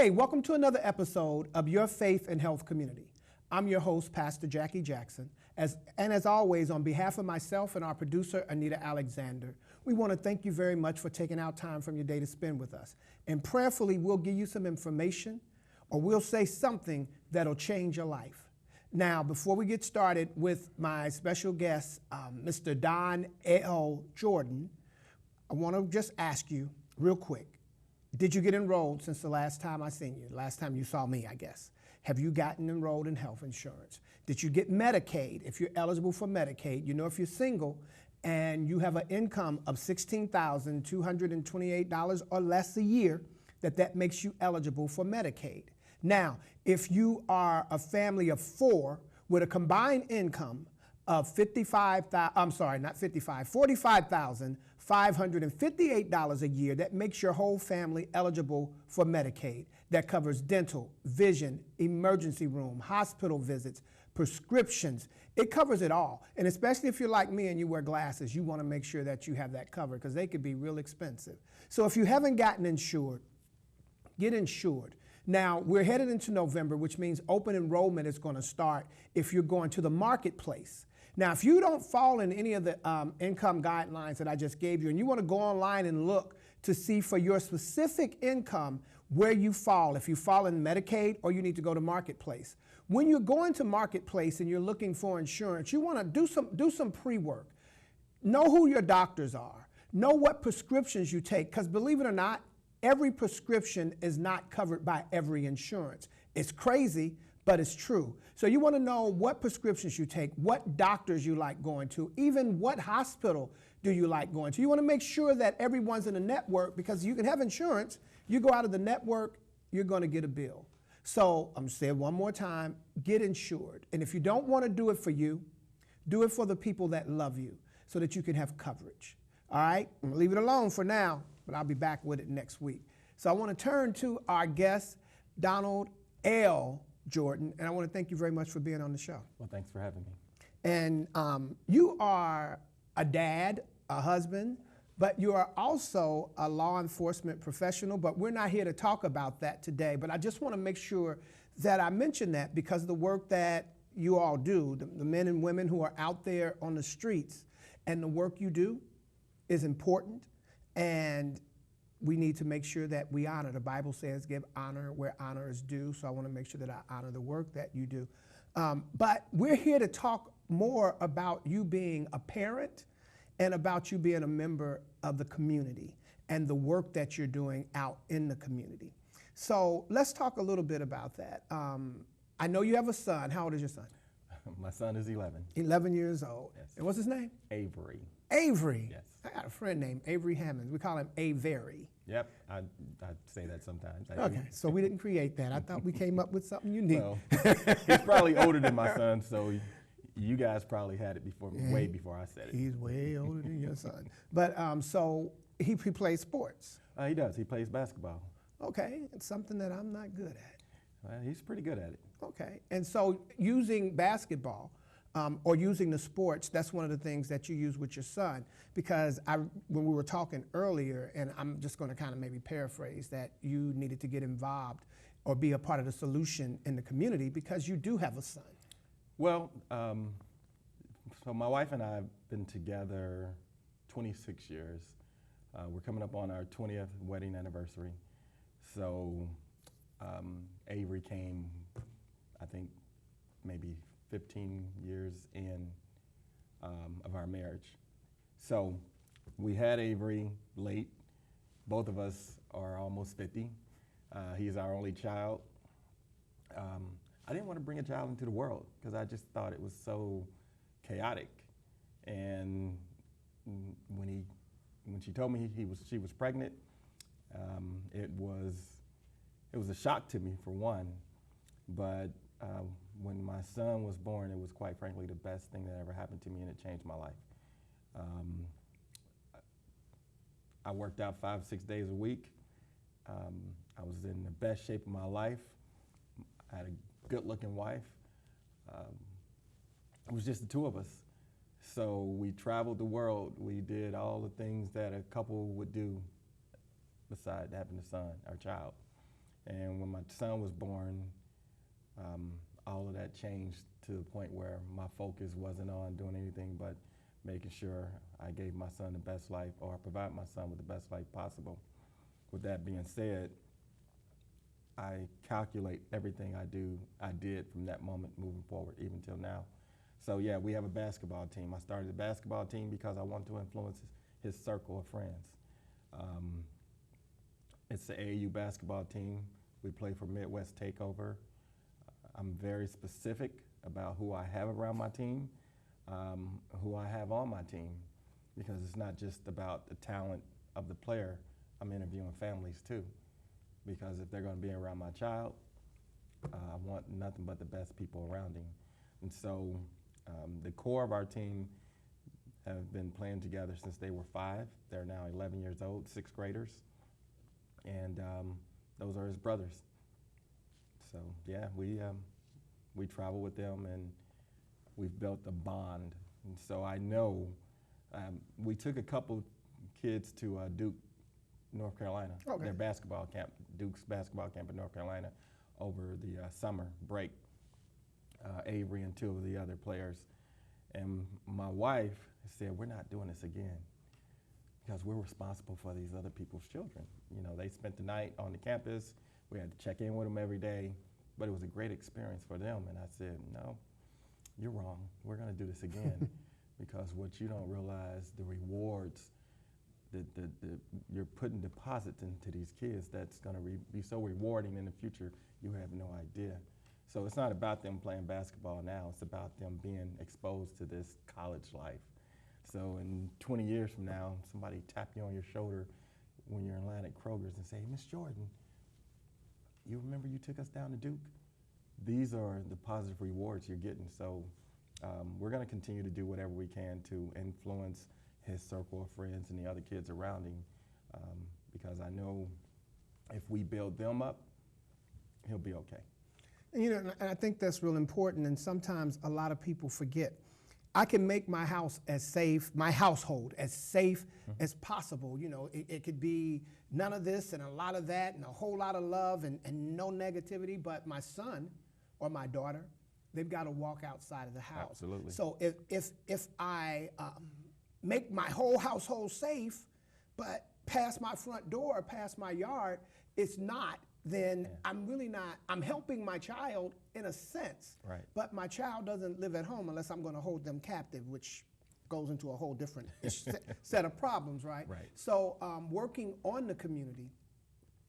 Hey, welcome to another episode of Your Faith and Health Community. I'm your host, Pastor Jackie Jackson. As always, on behalf of myself and our producer, Anita Alexander, we want to thank you very much for taking out time from your day to spend with us. And prayerfully, we'll give you some information or we'll say something that'll change your life. Now, before we get started with my special guest, Mr. Don L. Jordan, I want to just ask you real quick, did you get enrolled since the last time I seen you? Last time you saw me, I guess. Have you gotten enrolled in health insurance? Did you get Medicaid? If you're eligible for Medicaid, you know if you're single and you have an income of $16,228 or less a year, that makes you eligible for Medicaid. Now, if you are a family of four with a combined income of $45,558 a year, that makes your whole family eligible for Medicaid. That covers dental, vision, emergency room, hospital visits, prescriptions. It covers it all. And especially if you're like me and you wear glasses, you want to make sure that you have that covered because they could be real expensive. So if you haven't gotten insured, get insured. Now, we're headed into November, which means open enrollment is going to start if you're going to the marketplace. Now, if you don't fall in any of the income guidelines that I just gave you, and you want to go online and look to see for your specific income where you fall, if you fall in Medicaid or you need to go to Marketplace. When you're going to Marketplace and you're looking for insurance, you want to do some pre-work. Know who your doctors are. Know what prescriptions you take, because believe it or not, every prescription is not covered by every insurance. It's crazy, but it's true. So you want to know what prescriptions you take, what doctors you like going to, even what hospital do you like going to. You want to make sure that everyone's in a network, because you can have insurance, you go out of the network, you're going to get a bill. So I'm going to say it one more time, get insured. And if you don't want to do it for you, do it for the people that love you so that you can have coverage. All right? I'm going to leave it alone for now, but I'll be back with it next week. So I want to turn to our guest, Donald L. Jordan, and I want to thank you very much for being on the show. Well, thanks for having me. And you are a dad, a husband, but you are also a law enforcement professional, but we're not here to talk about that today. But I just want to make sure that I mention that because of the work that you all do, the men and women who are out there on the streets, and the work you do is important, and we need to make sure that we honor. The Bible says give honor where honor is due, so I want to make sure that I honor the work that you do. But we're here to talk more about you being a parent and about you being a member of the community and the work that you're doing out in the community. So let's talk a little bit about that. I know you have a son. How old is your son? My son is 11. 11 years old. Yes. And what's his name? Avery. Avery? Yes. I got a friend named Avery Hammonds. We call him Avery. Yep, I say that sometimes. Okay, so we didn't create that. I thought we came up with something unique. Well, he's probably older than my son, so you guys probably had it before, way before I said it. He's way older than your son. But so he plays sports. He does. He plays basketball. Okay, it's something that I'm not good at. Well, he's pretty good at it. Okay, and so using basketball or using the sports, that's one of the things that you use with your son, because when we were talking earlier, and I'm just going to kind of maybe paraphrase that you needed to get involved or be a part of the solution in the community because you do have a son. Well, so my wife and I have been together 26 years. We're coming up on our 20th wedding anniversary. So Avery came, I think, maybe 15 years in of our marriage. So we had Avery late. Both of us are almost 50. He's our only child. I didn't want to bring a child into the world because I just thought it was so chaotic. And when she told me she was pregnant, it was a shock to me, for one. But when my son was born, it was quite frankly the best thing that ever happened to me, and it changed my life. I worked out 5-6 days a week. I was in the best shape of my life. I had a good-looking wife. It was just the two of us. So we traveled the world. We did all the things that a couple would do beside having a son, our child. And when my son was born, all of that changed to the point where my focus wasn't on doing anything but making sure I gave my son the best life, or provide my son with the best life possible. With that being said, I calculate everything I did from that moment moving forward, even till now. So yeah, we have a basketball team. I started a basketball team because I wanted to influence his circle of friends. It's the AAU basketball team. We play for Midwest Takeover. I'm very specific about who I have around my team, who I have on my team, because it's not just about the talent of the player. I'm interviewing families too, because if they're going to be around my child, I want nothing but the best people around him. And so the core of our team have been playing together since they were 5. They're now 11 years old, 6th graders. And those are his brothers. So yeah, we travel with them, and we've built a bond. And so I know, we took a couple kids to Duke, North Carolina, Okay. their basketball camp, Duke's basketball camp in North Carolina over the summer break, Avery and 2 of the other players. And my wife said, we're not doing this again, because we're responsible for these other people's children. You know, they spent the night on the campus. We had to check in with them every day, but it was a great experience for them. And I said, no, you're wrong. We're going to do this again, because what you don't realize, the rewards that you're putting deposits into these kids that's going to be so rewarding in the future, you have no idea. So it's not about them playing basketball now. It's about them being exposed to this college life. So in 20 years from now, somebody tap you on your shoulder when you're in line at Kroger's and say, Miss Jordan, you remember you took us down to Duke? These are the positive rewards you're getting. So we're going to continue to do whatever we can to influence his circle of friends and the other kids around him, because I know if we build them up, he'll be okay. And, you know, and I think that's real important, and sometimes a lot of people forget. I can make my house as safe, my household as safe as possible. You know, it could be none of this and a lot of that and a whole lot of love and no negativity, but my son or my daughter, they've got to walk outside of the house. Absolutely. So if I make my whole household safe, but past my front door, past my yard, it's not, then I'm really not, I'm helping my child in a sense. Right. But my child doesn't live at home unless I'm going to hold them captive, which goes into a whole different set of problems, right? Right. So working on the community,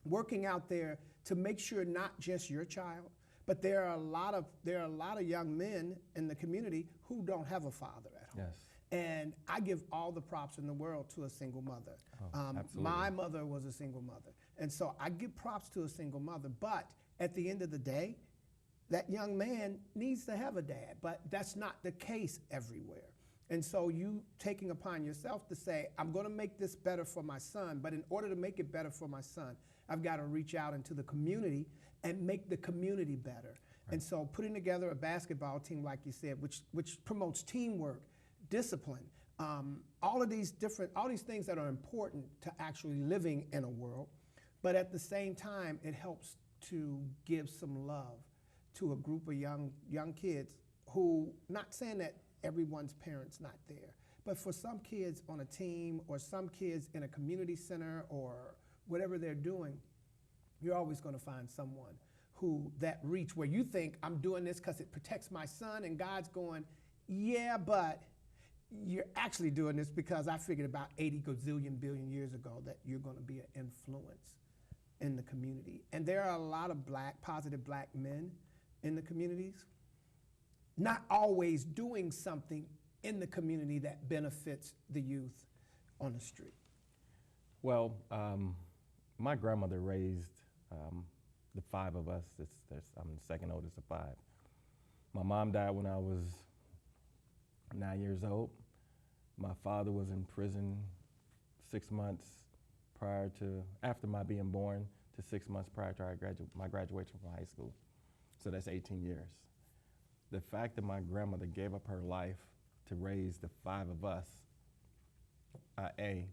working out there to make sure not just your child, but there are a lot of young men in the community who don't have a father at home. Yes. And I give all the props in the world to a single mother. Absolutely. My mother was a single mother. And so I give props to a single mother. But at the end of the day, that young man needs to have a dad. But that's not the case everywhere. And so you taking upon yourself to say, I'm going to make this better for my son. But in order to make it better for my son, I've got to reach out into the community and make the community better. Right. And so putting together a basketball team, like you said, which promotes teamwork, discipline, all these things that are important to actually living in a world, but at the same time, it helps to give some love to a group of young kids who, not saying that everyone's parent's not there, but for some kids on a team or some kids in a community center or whatever they're doing, you're always going to find someone who that reach where you think, I'm doing this because it protects my son, and God's going, yeah, but you're actually doing this because I figured about 80 gazillion billion years ago that you're going to be an influence in the community. And there are a lot of positive black men in the communities, not always doing something in the community that benefits the youth on the street. Well, my grandmother raised the 5 of us. I'm the second oldest of 5. My mom died when I was 9 years old. My father was in prison 6 months after my being born, to 6 months prior to my graduation from high school. So that's 18 years. The fact that my grandmother gave up her life to raise the 5 of us, I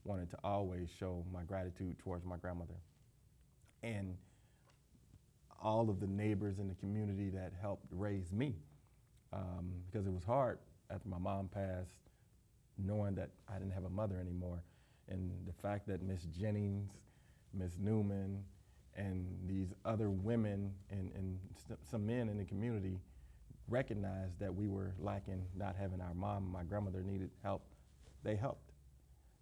wanted to always show my gratitude towards my grandmother. And all of the neighbors in the community that helped raise me, because it was hard after my mom passed, knowing that I didn't have a mother anymore. And the fact that Miss Jennings, Miss Newman, and these other women and some men in the community recognized that we were lacking, not having our mom. My grandmother needed help. They helped.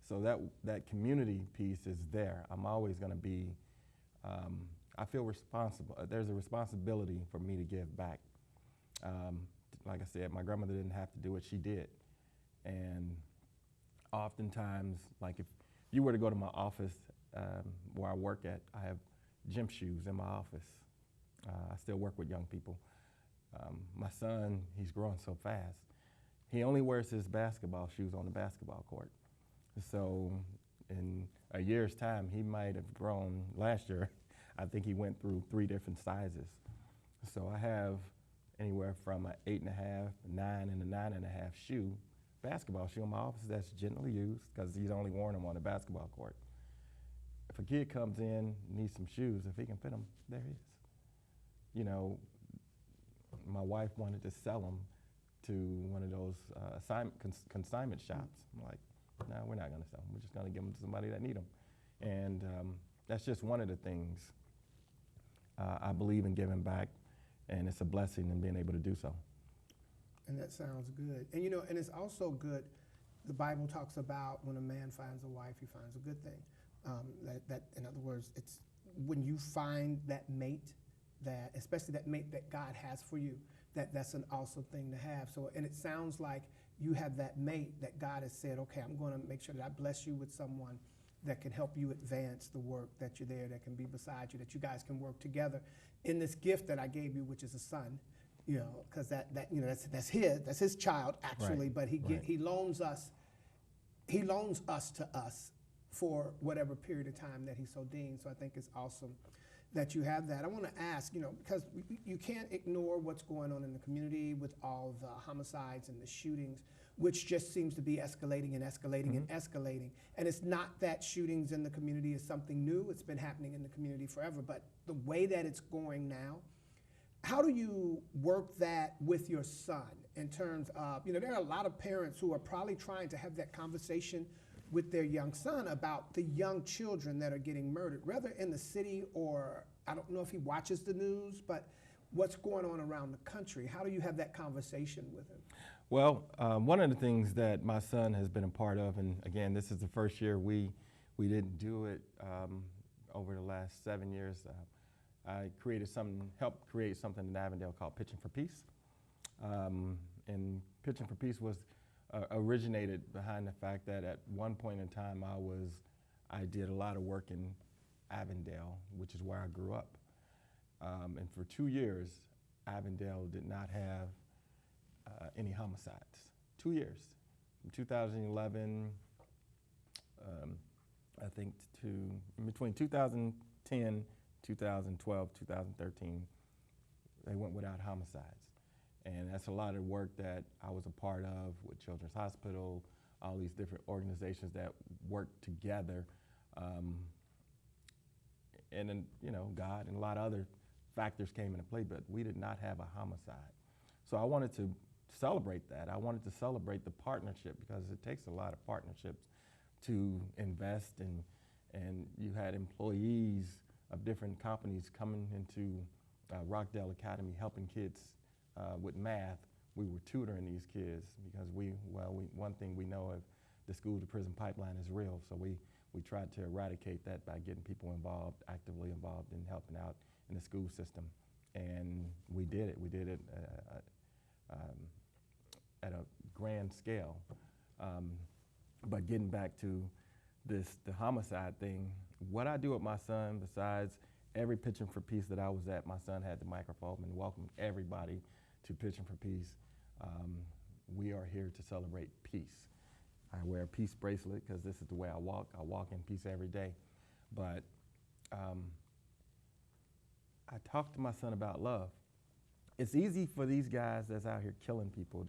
So that community piece is there. I'm always going to be, I feel responsible. There's a responsibility for me to give back. Like I said, my grandmother didn't have to do it, she did. And oftentimes, like if you were to go to my office where I work at, I have gym shoes in my office. I still work with young people. My son, he's growing so fast. He only wears his basketball shoes on the basketball court. So in a year's time, he might have grown. Last year, I think he went through 3 different sizes. So I have anywhere from an 8.5, 9, and a 9.5 shoe, basketball shoe in my office that's gently used because he's only worn them on the basketball court. If a kid comes in, needs some shoes, if he can fit them, there he is. You know, my wife wanted to sell them to one of those consignment shops. I'm like, no, we're not going to sell them. We're just going to give them to somebody that need them. And that's just one of the things I believe in giving back, and it's a blessing in being able to do so. And that sounds good. And you know, and it's also good, the Bible talks about when a man finds a wife, he finds a good thing. That in other words, it's when you find that mate, that especially that mate that God has for you, that's an awesome thing to have. So, and it sounds like you have that mate that God has said, okay, I'm going to make sure that I bless you with someone that can help you advance the work, that you're there, that can be beside you, that you guys can work together in this gift that I gave you, which is a son. You know, because that you know that's his child actually, Right. but he loans us to us for whatever period of time that he so deems. So I think it's awesome that you have that. I want to ask, you know, because you can't ignore what's going on in the community with all the homicides and the shootings, which just seems to be escalating and escalating and escalating. And it's not that shootings in the community is something new. It's been happening in the community forever. But the way that it's going now, how do you work that with your son in terms of, you know, there are a lot of parents who are probably trying to have that conversation with their young son about the young children that are getting murdered, whether in the city or, I don't know if he watches the news, but what's going on around the country? How do you have that conversation with him? Well, one of the things that my son has been a part of, and again, this is the first year we didn't do it over the last 7 years. I helped create something in Avondale called Pitching for Peace. And Pitching for Peace was originated behind the fact that at one point in time I did a lot of work in Avondale, which is where I grew up. And for 2 years, Avondale did not have any homicides. 2 years. From 2011, I think, to between 2010, 2012, 2013, they went without homicides. And that's a lot of work that I was a part of with Children's Hospital, all these different organizations that work together. And then, you know, God and a lot of other factors came into play, but we did not have a homicide. So I wanted to celebrate that. I wanted to celebrate the partnership because it takes a lot of partnerships to invest in, and you had employees of different companies coming into Rockdale Academy helping kids with math. We were tutoring these kids because one thing we know of, the school to prison pipeline is real, so we tried to eradicate that by getting people involved, actively involved in helping out in the school system. And we did it. We did it at a grand scale. But getting back to the homicide thing, what I do with my son, besides every Pitching for Peace that I was at, my son had the microphone and welcomed everybody to Pitching for Peace. We are here to celebrate peace. I wear a peace bracelet because this is the way I walk. I walk in peace every day. But I talk to my son about love. It's easy for these guys that's out here killing people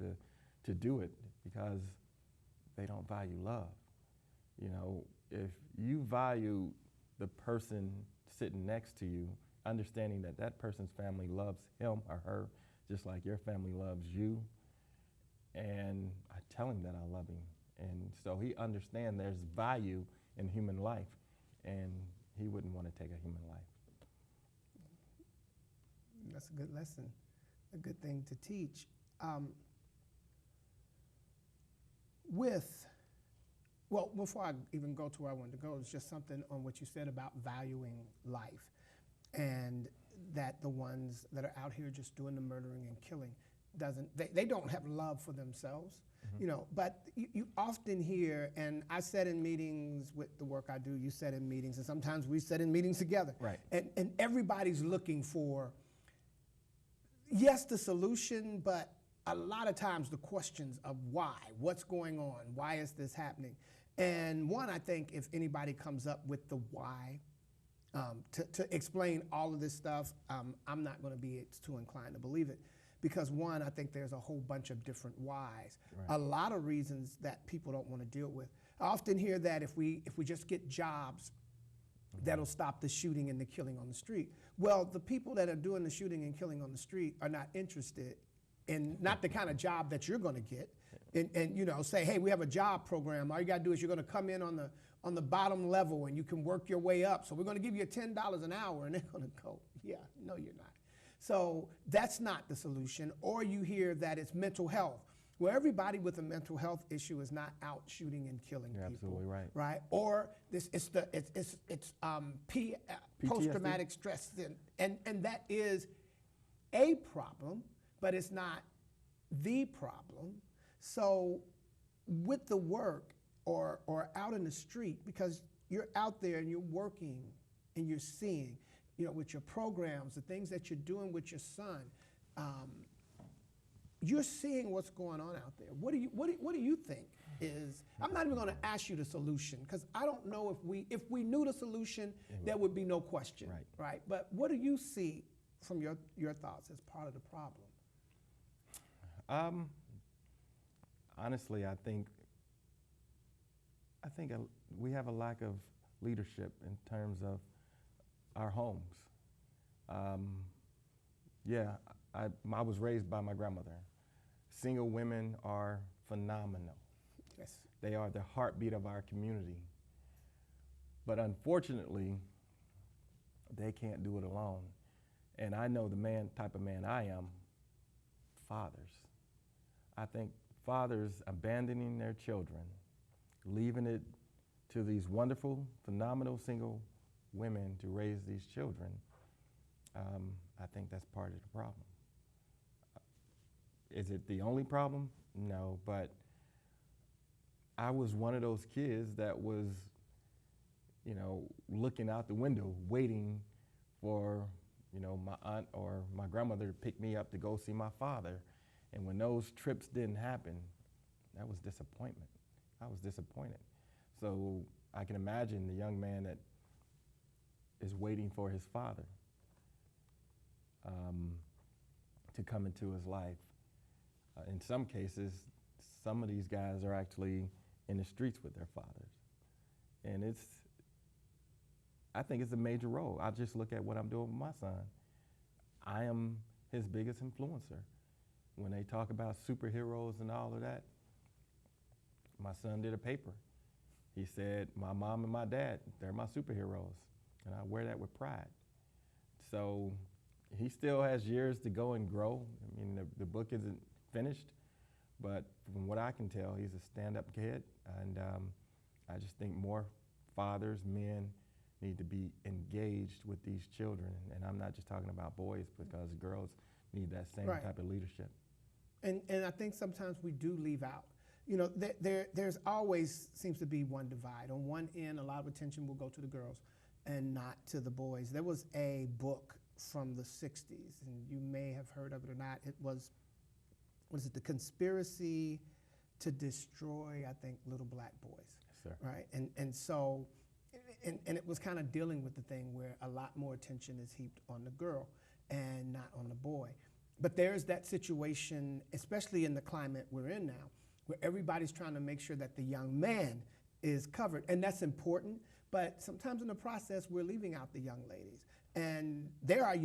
to do it because they don't value love. You know, if you value the person sitting next to you, understanding that that person's family loves him or her just like your family loves you. And I tell him that I love him. And so he understands there's value in human life, and he wouldn't want to take a human life. That's a good lesson, a good thing to teach. Well, before I even go to where I wanted to go, it's just something on what you said about valuing life, and that the ones that are out here just doing the murdering and killing they don't have love for themselves, you know. But you often hear, and I said in meetings with the work I do, you said in meetings, and sometimes we sit in meetings together. Right. And everybody's looking for, yes, the solution, but a lot of times the questions of why, what's going on, why is this happening? And one, I think if anybody comes up with the why, to explain all of this stuff, I'm not going to be too inclined to believe it. Because one, I think there's a whole bunch of different whys, a lot of reasons that people don't want to deal with. I often hear that if we just get jobs, that'll stop the shooting and the killing on the street. Well, the people that are doing the shooting and killing on the street are not interested in not the kind of job that you're going to get, and you know, say, hey, we have a job program. All you got to do is you're going to come in on the bottom level and you can work your way up. So we're going to give you $10 an hour, and they're going to go, yeah, no, you're not. So that's not the solution. Or you hear that it's mental health. Well, everybody with a mental health issue is not out shooting and killing people. Absolutely right. Right? Or it's post-traumatic stress, and that is a problem, but it's not the problem. So with the work or out in the street, because you're out there and you're working and you're seeing, you know, with your programs, the things that you're doing with your son, you're seeing what's going on out there. What do you think is? I'm not even going to ask you the solution, because I don't know if we knew the solution, there would be no question, right? But what do you see from your thoughts as part of the problem? Honestly, I think we have a lack of leadership in terms of our homes. I was raised by my grandmother. Single women are phenomenal. Yes. They are the heartbeat of our community. But unfortunately, they can't do it alone. And I know the type of man I am, fathers. I think fathers abandoning their children, leaving it to these wonderful, phenomenal single women to raise these children, I think that's part of the problem. Is it the only problem? No, but I was one of those kids that was, you know, looking out the window, waiting for, you know, my aunt or my grandmother to pick me up to go see my father. And when those trips didn't happen, that was disappointment. I was disappointed. So I can imagine the young man that is waiting for his father to come into his life. In some cases, some of these guys are actually in the streets with their fathers. And I think it's a major role. I just look at what I'm doing with my son. I am his biggest influencer. When they talk about superheroes and all of that, my son did a paper. He said, my mom and my dad, they're my superheroes. And I wear that with pride. So he still has years to go and grow. I mean, the book isn't finished, but from what I can tell, he's a stand-up kid. And I just think more fathers, men, need to be engaged with these children. And I'm not just talking about boys, because girls need that same type of leadership. And I think sometimes we do leave out. You know, there's always seems to be one divide. On one end, a lot of attention will go to the girls and not to the boys. There was a book from the 60s, and you may have heard of it or not. It was, what is it, The Conspiracy to Destroy, I think, Little Black Boys. Yes, sir. Right? And so, and it was kind of dealing with the thing where a lot more attention is heaped on the girl and not on the boy. But there's that situation, especially in the climate we're in now, where everybody's trying to make sure that the young man is covered. And that's important, but sometimes in the process, we're leaving out the young ladies. And there are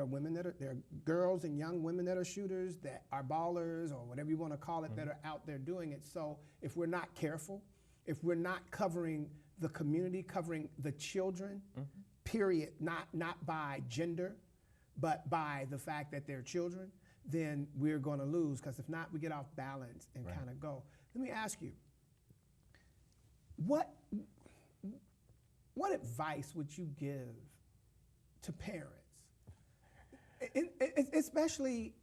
women there are girls and young women that are shooters, that are ballers, or whatever you want to call it, that are out there doing it. So if we're not careful, if we're not covering the community, covering the children, period, not by gender, but by the fact that they're children, then we're going to lose. Because if not, we get off balance and kind of go. Let me ask you, what advice would you give to parents, especially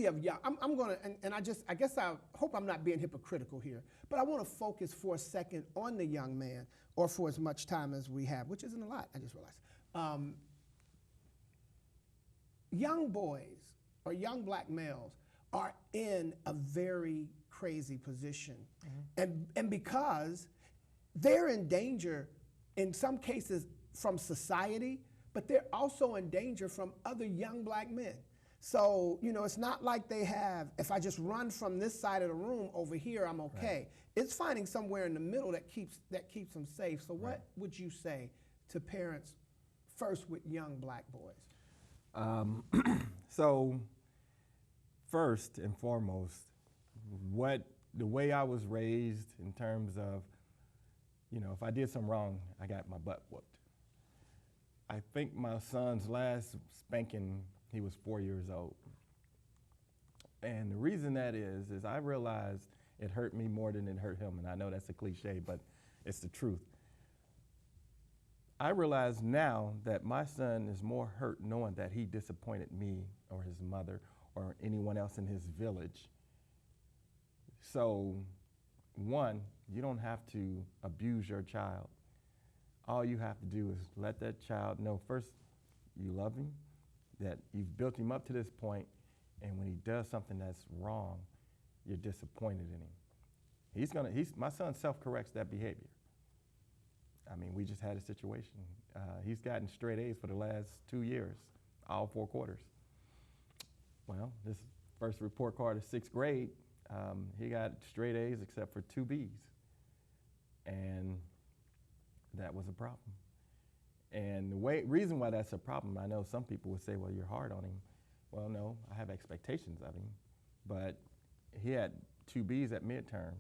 of young? I'm going to, and I guess I hope I'm not being hypocritical here, but I want to focus for a second on the young man, or for as much time as we have, which isn't a lot, I just realized. Young boys or young black males are in a very crazy position. And because they're in danger, in some cases, from society, but they're also in danger from other young black men. So, it's not like they have, if I just run from this side of the room over here, I'm okay. Right. It's finding somewhere in the middle that keeps them safe. So what would you say to parents first with young black boys? So first and foremost, the way I was raised in terms of, if I did something wrong, I got my butt whooped. I think my son's last spanking, he was 4 years old. And the reason that is I realized it hurt me more than it hurt him. And I know that's a cliche, but it's the truth. I realize now that my son is more hurt knowing that he disappointed me or his mother or anyone else in his village. So, one, you don't have to abuse your child. All you have to do is let that child know first you love him, that you've built him up to this point, and when he does something that's wrong, you're disappointed in him. My son self-corrects that behavior. I mean, we just had a situation. He's gotten straight A's for the last 2 years, all 4 quarters. Well, this first report card of 6th grade, he got straight A's except for 2 B's. And that was a problem. And the reason why that's a problem, I know some people would say, well, you're hard on him. Well, no, I have expectations of him. But he had 2 B's at midterm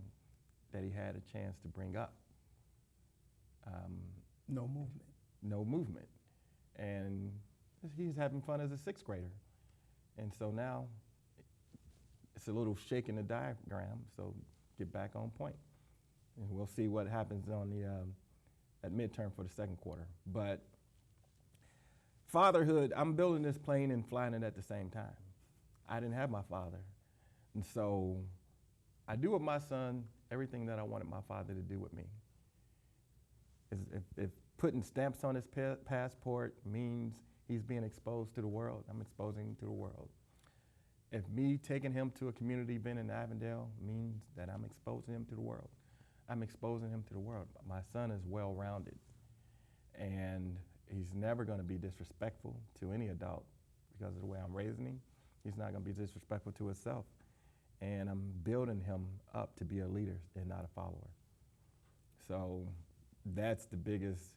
that he had a chance to bring up. No movement. No movement. And he's having fun as a 6th grader. And so now it's a little shake in the diagram, so get back on point. And we'll see what happens on at midterm for the 2nd quarter. But fatherhood, I'm building this plane and flying it at the same time. I didn't have my father. And so I do with my son everything that I wanted my father to do with me. If putting stamps on his passport means he's being exposed to the world, I'm exposing him to the world. If me taking him to a community event in Avondale means that I'm exposing him to the world, I'm exposing him to the world. My son is well-rounded, and he's never going to be disrespectful to any adult because of the way I'm raising him. He's not going to be disrespectful to himself, and I'm building him up to be a leader and not a follower. So that's the biggest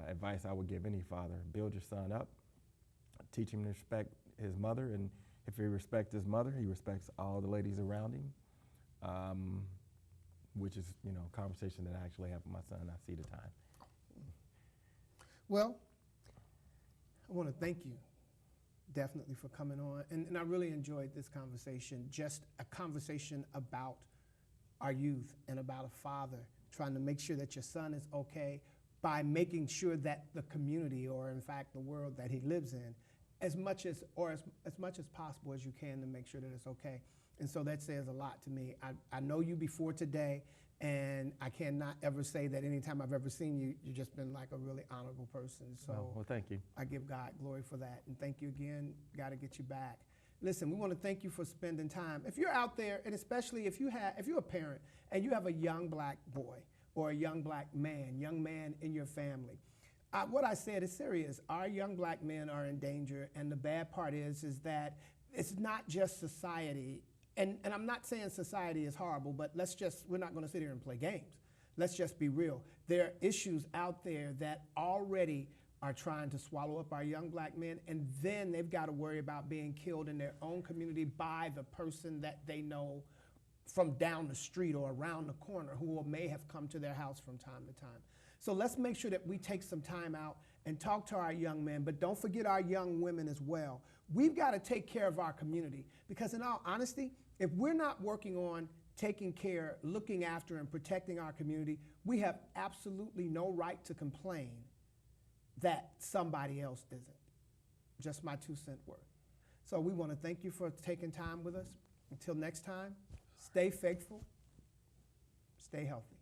advice I would give any father. Build your son up, teach him to respect his mother, and if he respects his mother, he respects all the ladies around him, which is, a conversation that I actually have with my son. I see the time. Well, I want to thank you definitely for coming on, and I really enjoyed this conversation, just a conversation about our youth and about a father trying to make sure that your son is okay by making sure that the community, or in fact the world that he lives in, as much as possible as you can to make sure that it's okay. And so that says a lot to me. I know you before today, and I cannot ever say that anytime I've ever seen you, you've just been like a really honorable person. So well, thank you. I give God glory for that, and thank you again. Got to get you back. Listen, we want to thank you for spending time. If you're out there, and especially if you're a parent and you have a young black boy or a young black man, young man in your family, what I said is serious. Our young black men are in danger, and the bad part is that it's not just society, and I'm not saying society is horrible, but we're not going to sit here and play games. Let's just be real. There are issues out there that already are trying to swallow up our young black men, and then they've got to worry about being killed in their own community by the person that they know from down the street or around the corner who may have come to their house from time to time. So let's make sure that we take some time out and talk to our young men, but don't forget our young women as well. We've got to take care of our community because in all honesty, if we're not working on taking care, looking after, and protecting our community, we have absolutely no right to complain that somebody else isn't. Just my 2-cent worth. So we want to thank you for taking time with us. Until next time, stay faithful, stay healthy.